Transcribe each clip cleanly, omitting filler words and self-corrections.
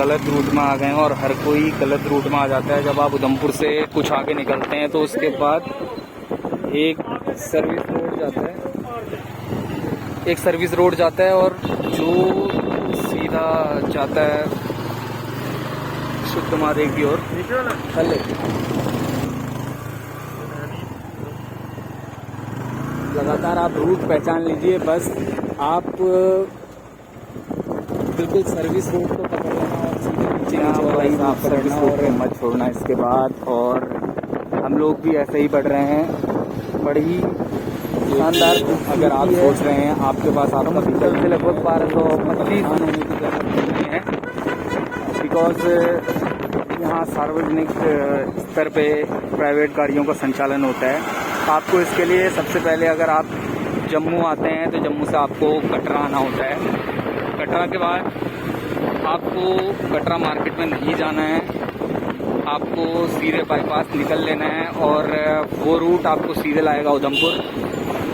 गलत रूट में आ गए हैं और हर कोई गलत रूट में आ जाता है। जब आप उधमपुर से कुछ आगे निकलते हैं तो उसके बाद एक सर्विस रोड जाता है और जो सीधा जाता है शुद्ध महादेव की ओर। लगातार आप रूट पहचान लीजिए, बस आप बिल्कुल सर्विस रोड को पकड़ लेना और सीधे नीचे आप सर्विस रोड पे मत छोड़ना इसके बाद। और हम लोग भी ऐसे ही बढ़ रहे हैं, बड़ी शानदार। अगर आप सोच रहे हैं आपके पास आपका व्हीकल से लगभग 1225 होने की जरूरत नहीं है, बिकॉज यहाँ सार्वजनिक स्तर पे प्राइवेट गाड़ियों का संचालन होता है। आपको इसके लिए सबसे पहले अगर आप जम्मू आते हैं तो जम्मू से आपको कटरा आना होता है। कटरा के बाद आपको कटरा मार्केट में नहीं जाना है, आपको सीधे बाईपास निकल लेना है और वो रूट आपको सीधे लाएगा उधमपुर।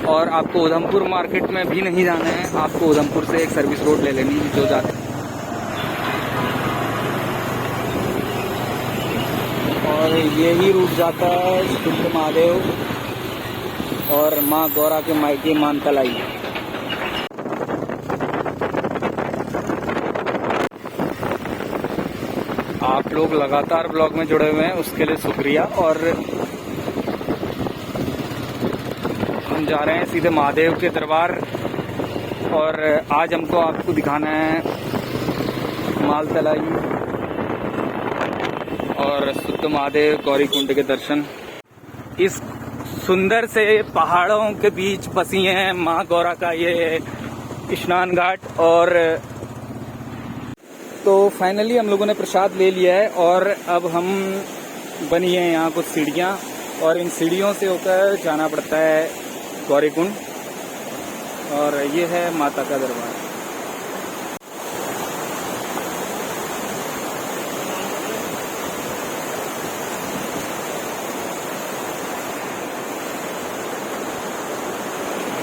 और आपको उधमपुर मार्केट में भी नहीं जाना है, आपको उधमपुर से एक सर्विस रोड ले लेनी जो जाती है। और यही रूट जाता है शुद्ध महादेव और माँ गौरा के मायके मानतलाई। आप लोग लगातार ब्लॉग में जुड़े हुए हैं उसके लिए शुक्रिया। और हम जा रहे हैं सीधे महादेव के दरबार और आज हमको आपको दिखाना है मालतलाई और शुद्ध महादेव गौरी कुंड के दर्शन। इस सुंदर से पहाड़ों के बीच बसी है माँ गौरा का ये स्नान घाट। और तो फाइनली हम लोगों ने प्रसाद ले लिया है और अब हम बनी है यहाँ कुछ सीढ़ियाँ और इन सीढ़ियों से होकर जाना पड़ता है गौरी कुंड। और ये है माता का दरबार।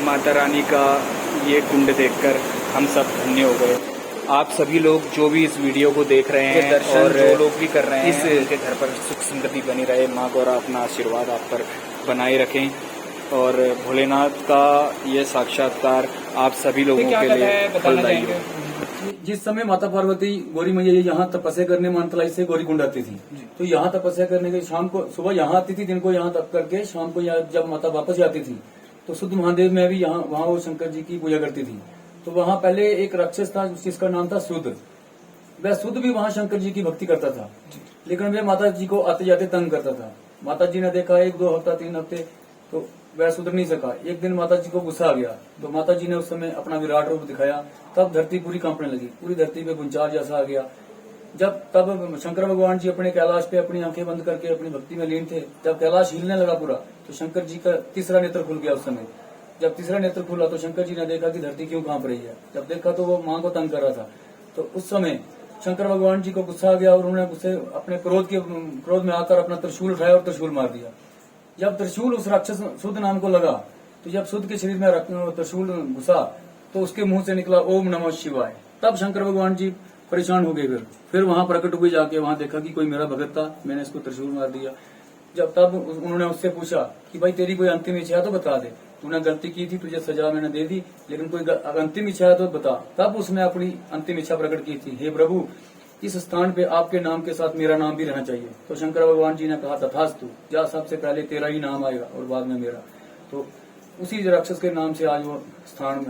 माता रानी का ये कुंड देखकर हम सब धन्य हो गए। आप सभी लोग जो भी इस वीडियो को देख रहे हैं दर्शन और जो लोग भी कर रहे हैं, इनके घर पर सुख समृद्धि बनी रहे। माँ गौरा अपना आशीर्वाद आप पर बनाए रखें और भोलेनाथ का ये साक्षात्कार आप सभी लोगों के लिए फलदायी हो। जिस समय माता पार्वती गौरी मैया यहाँ तपस्या करने मानतलाई से गौरी कुंड आती थी, तो यहाँ तपस्या करने के शाम को सुबह यहाँ आती थी, दिन को यहाँ तप करके शाम को जब माता वापस आती थी तो शुद्ध महादेव में भी वहाँ वो शंकर जी की पूजा करती थी। तो वहाँ पहले एक राक्षस था जिसका नाम था शुद्ध। वह शुद्ध भी वहाँ शंकर जी की भक्ति करता था, लेकिन वह माता जी को आते जाते तंग करता था। माता जी ने देखा 1-2 हफ्ता 3 हफ्ते तो वह सुधर नहीं सका। एक दिन माता जी को गुस्सा आ गया तो माता जी ने उस समय अपना विराट रूप दिखाया। तब धरती पूरी कांपने लगी, पूरी धरती पे भूचाल जैसा आ गया। तब शंकर भगवान जी अपने कैलाश पे अपनी आंखें बंद करके अपनी भक्ति में लीन थे। जब कैलाश हिलने लगा पूरा तो शंकर जी का तीसरा नेत्र खुल गया। उस समय जब तीसरा नेत्र खुला तो शंकर जी ने देखा कि धरती क्यों कांप रही है। जब देखा तो वो माँ को तंग कर रहा था। तो उस समय शंकर भगवान जी को गुस्सा आ गया और उन्होंने गुस्से अपने क्रोध में आकर अपना त्रिशूल उठाया और त्रिशूल मार दिया। जब त्रिशूल उस राक्षस शुद्ध नाम को लगा तो जब शुद्ध के शरीर में त्रिशूल घुसा तो उसके मुंह से निकला ओम नमः शिवाय। तब शंकर भगवान जी परेशान हो गए। फिर वहां प्रकट हुए, जाके वहां देखा कि कोई मेरा भगत था, मैंने इसको त्रिशूल मार दिया। जब तब उन्होंने उससे पूछा कि भाई तेरी कोई अंतिम इच्छा है तो बता दे, तूने गलती की थी, तुझे सजा मैंने दे दी, लेकिन कोई अंतिम इच्छा है तो बता। तब उसने अपनी अंतिम इच्छा प्रकट की थी, हे प्रभु इस स्थान पे आपके नाम के साथ मेरा नाम भी रहना चाहिए। तो शंकर भगवान जी ने कहा तथास्तु, जा सबसे पहले तेरा ही नाम आएगा और बाद में मेरा। तो उसी राक्षस के नाम से आज वो स्थान।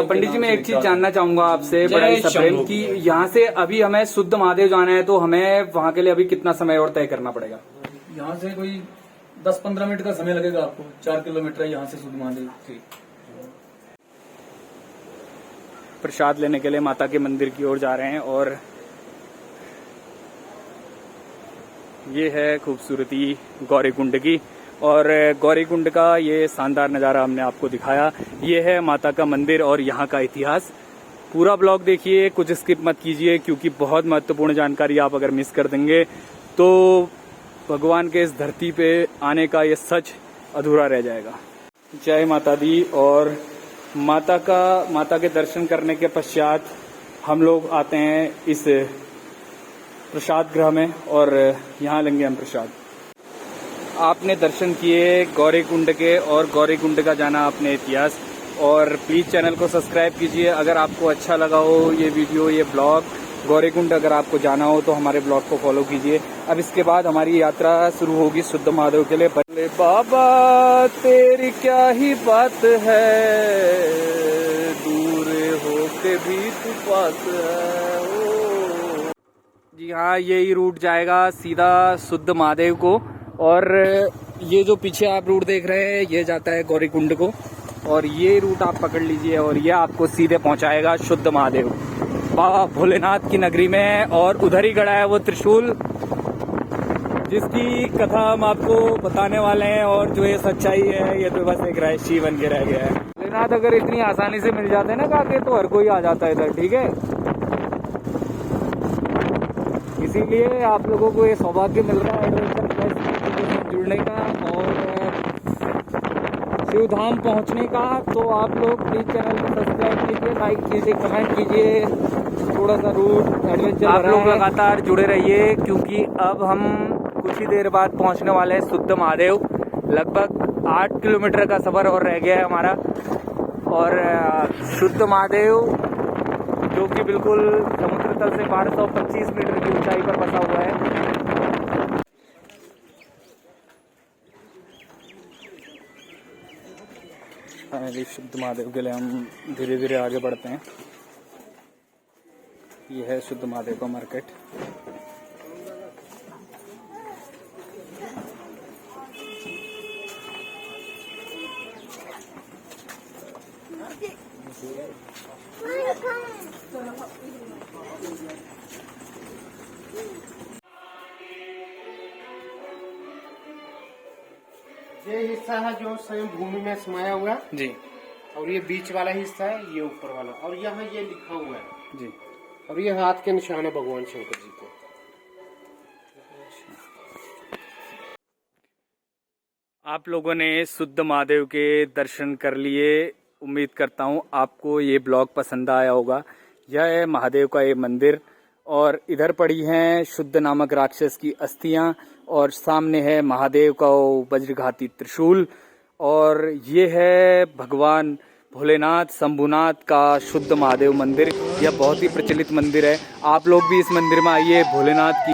पंडित जी मैं एक चीज जानना चाहूंगा आपसे बड़ा प्रेम की, यहाँ से अभी हमें शुद्ध महादेव जाना है तो हमें वहाँ के लिए अभी कितना समय और तय करना पड़ेगा? यहाँ से कोई 10-15 मिनट का समय लगेगा आपको। 4 किलोमीटर है यहाँ से शुद्ध महादेव। प्रसाद लेने के लिए माता के मंदिर की ओर जा रहे हैं और ये है खूबसूरती गौरी कुंड की। और गौरी कुंड का ये शानदार नज़ारा हमने आपको दिखाया। ये है माता का मंदिर और यहाँ का इतिहास। पूरा ब्लॉग देखिए, कुछ स्किप मत कीजिए, क्योंकि बहुत महत्वपूर्ण जानकारी आप अगर मिस कर देंगे तो भगवान के इस धरती पे आने का ये सच अधूरा रह जाएगा। जय माता दी। और माता के दर्शन करने के पश्चात हम लोग आते हैं इस प्रसाद गृह में और यहाँ लेंगे हम प्रसाद। आपने दर्शन किए गौरीकुंड के और गौरीकुंड का जाना आपने इतिहास। और प्लीज़ चैनल को सब्सक्राइब कीजिए। अगर आपको अच्छा लगा हो ये वीडियो, ये ब्लॉग, गौरीकुंड अगर आपको जाना हो तो हमारे ब्लॉग को फॉलो कीजिए। अब इसके बाद हमारी यात्रा शुरू होगी शुद्ध महादेव के लिए। भले बाबा तेरी क्या ही बात है, दूर होके भी तू पास है। ओ जी हाँ, यही रूट जाएगा सीधा शुद्ध महादेव को। और ये जो पीछे आप रूट देख रहे हैं ये जाता है गौरीकुंड को, और ये रूट आप पकड़ लीजिए और ये आपको सीधे पहुंचाएगा शुद्ध महादेव बाबा भोलेनाथ की नगरी में। और उधर ही खड़ा है वो त्रिशूल जिसकी कथा हम आपको बताने वाले हैं। और जो ये सच्चाई है ये तो बस एक रहस्य बन के रह गया है। भोलेनाथ अगर इतनी आसानी से मिल जाते हैं ना काके, तो हर कोई आ जाता है इधर, ठीक है। इसीलिए आप लोगों को ये सौभाग्य मिल रहा है एडवेंचर प्लस जुड़ने का और शिवधाम पहुंचने का। तो आप लोग प्लीज चैनल को सब्सक्राइब कीजिए, लाइक कीजिए, कमेंट कीजिए। थोड़ा सा रूट एडवेंचर आप लोग लगातार जुड़े रहिए, क्योंकि अब हम कुछ ही देर बाद पहुंचने वाले हैं शुद्ध महादेव। लगभग 8 किलोमीटर का सफर और रह गया है हमारा। और शुद्ध महादेव जो कि बिल्कुल समुद्र तल से 1225 मीटर की ऊंचाई पर बसा हुआ है। फाइनली शुद्ध महादेव के लिए हम धीरे धीरे आगे बढ़ते हैं। ये है शुद्ध महादेव का मार्केट। ये हिस्सा है जो स्वयं भूमि में समाया हुआ जी, और ये बीच वाला हिस्सा है, ये ऊपर वाला, और यहाँ ये लिखा हुआ है जी। और ये हाथ के निशान है भगवान शंकर जी के। आप लोगों ने शुद्ध महादेव के दर्शन कर लिए। उम्मीद करता हूँ आपको ये ब्लॉग पसंद आया होगा। यह है महादेव का ये मंदिर और इधर पड़ी हैं शुद्ध नामक राक्षस की अस्थियां और सामने है महादेव का वो वज्रघाती त्रिशूल। और ये है भगवान भोलेनाथ शंभुनाथ का शुद्ध महादेव मंदिर। यह बहुत ही प्रचलित मंदिर है। आप लोग भी इस मंदिर में आइए। भोलेनाथ की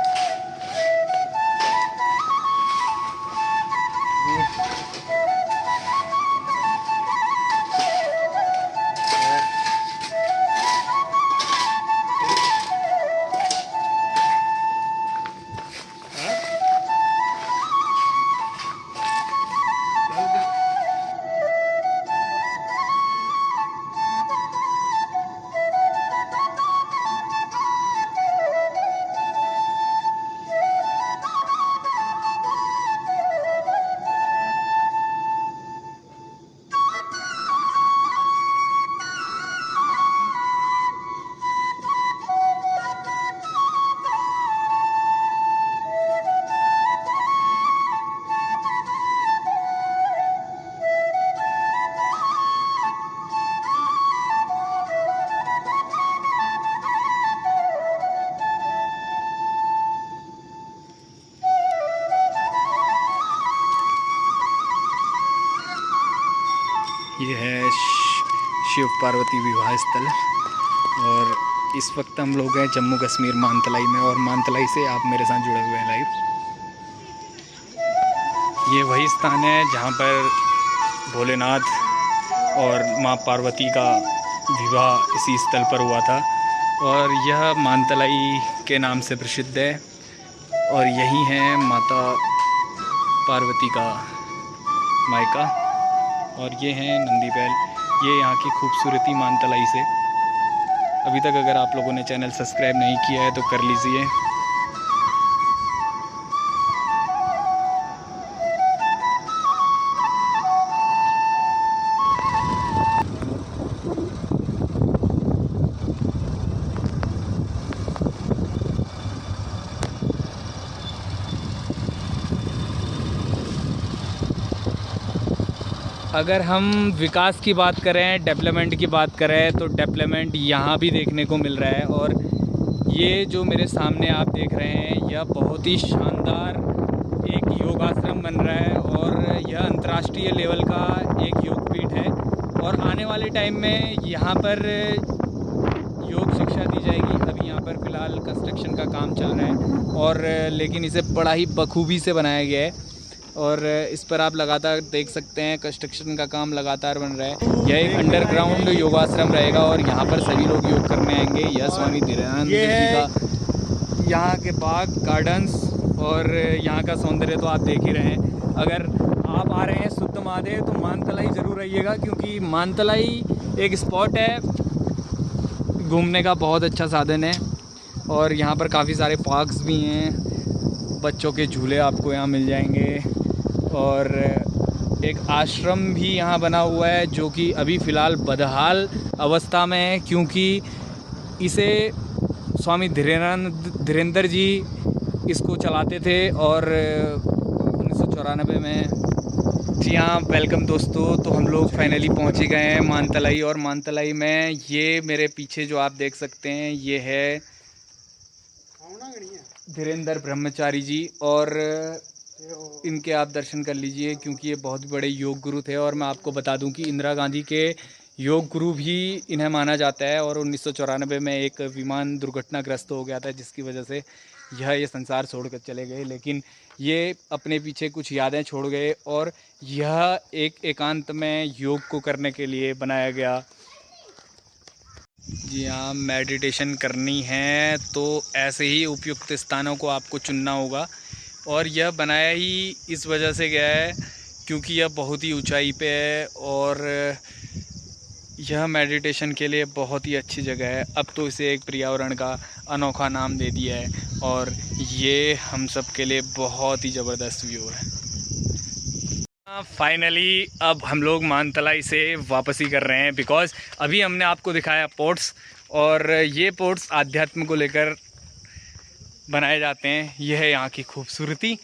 ये है शिव पार्वती विवाह स्थल और इस वक्त हम लोग हैं जम्मू कश्मीर मानतलाई में और मानतलाई से आप मेरे साथ जुड़े हुए हैं लाइव। ये वही स्थान है जहाँ पर भोलेनाथ और माँ पार्वती का विवाह इसी स्थल पर हुआ था और यह मानतलाई के नाम से प्रसिद्ध है। और यही है माता पार्वती का मायका और ये हैं नंदी बैल। ये यहाँ की खूबसूरती मानतलाई से। अभी तक अगर आप लोगों ने चैनल सब्सक्राइब नहीं किया है तो कर लीजिए। अगर हम विकास की बात करें, डेवलपमेंट की बात करें तो डेवलपमेंट यहाँ भी देखने को मिल रहा है। और ये जो मेरे सामने आप देख रहे हैं यह बहुत ही शानदार एक योगाश्रम बन रहा है और यह अंतर्राष्ट्रीय लेवल का एक योगपीठ है और आने वाले टाइम में यहाँ पर योग शिक्षा दी जाएगी। अभी यहाँ पर फ़िलहाल कंस्ट्रक्शन का काम चल रहा है और लेकिन इसे बड़ा ही बखूबी से बनाया गया है और इस पर आप लगातार देख सकते हैं कंस्ट्रक्शन का काम लगातार बन रहा है। यह एक अंडरग्राउंड योगाश्रम रहेगा और यहाँ पर सभी लोग योग करने आएंगे। यह स्वामी धीरानंद जी का यहाँ के बाग गार्डन्स और यहाँ का सौंदर्य तो आप देख ही रहे हैं। अगर आप आ रहे हैं शुद्ध महादेव तो मानतलाई ज़रूर आइएगा, क्योंकि मानतलाई एक स्पॉट है, घूमने का बहुत अच्छा साधन है और यहाँ पर काफ़ी सारे पार्क्स भी हैं, बच्चों के झूले आपको यहाँ मिल जाएंगे और एक आश्रम भी यहाँ बना हुआ है जो कि अभी फ़िलहाल बदहाल अवस्था में है, क्योंकि इसे स्वामी धीरेंद्र जी इसको चलाते थे और 1994 में। जी हाँ, वेलकम दोस्तों। तो हम लोग फाइनली पहुँच ही गए हैं मानतलाई और मानतलाई में ये मेरे पीछे जो आप देख सकते हैं ये है धीरेंद्र ब्रह्मचारी जी और इनके आप दर्शन कर लीजिए, क्योंकि ये बहुत बड़े योग गुरु थे। और मैं आपको बता दूं कि इंदिरा गांधी के योग गुरु भी इन्हें माना जाता है और 1994 में एक विमान दुर्घटनाग्रस्त हो गया था जिसकी वजह से ये संसार छोड़कर चले गए, लेकिन ये अपने पीछे कुछ यादें छोड़ गए और यह एक एकांत में योग को करने के लिए बनाया गया। जी हाँ, मेडिटेशन करनी है तो ऐसे ही उपयुक्त स्थानों को आपको चुनना होगा और यह बनाया ही इस वजह से गया है क्योंकि यह बहुत ही ऊंचाई पे है और यह मेडिटेशन के लिए बहुत ही अच्छी जगह है। अब तो इसे एक पर्यावरण का अनोखा नाम दे दिया है और ये हम सब के लिए बहुत ही ज़बरदस्त व्यू है। फाइनली अब हम लोग मानतलाई से वापसी कर रहे हैं, बिकॉज़ अभी हमने आपको दिखाया पोर्ट्स और ये पोर्ट्स आध्यात्म को लेकर बनाए जाते हैं। यह है यहाँ की खूबसूरती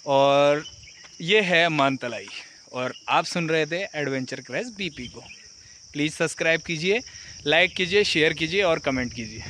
और ये है मानतलाई और आप सुन रहे थे एडवेंचर क्रैश बीपी को। प्लीज़ सब्सक्राइब कीजिए, लाइक कीजिए, शेयर कीजिए और कमेंट कीजिए।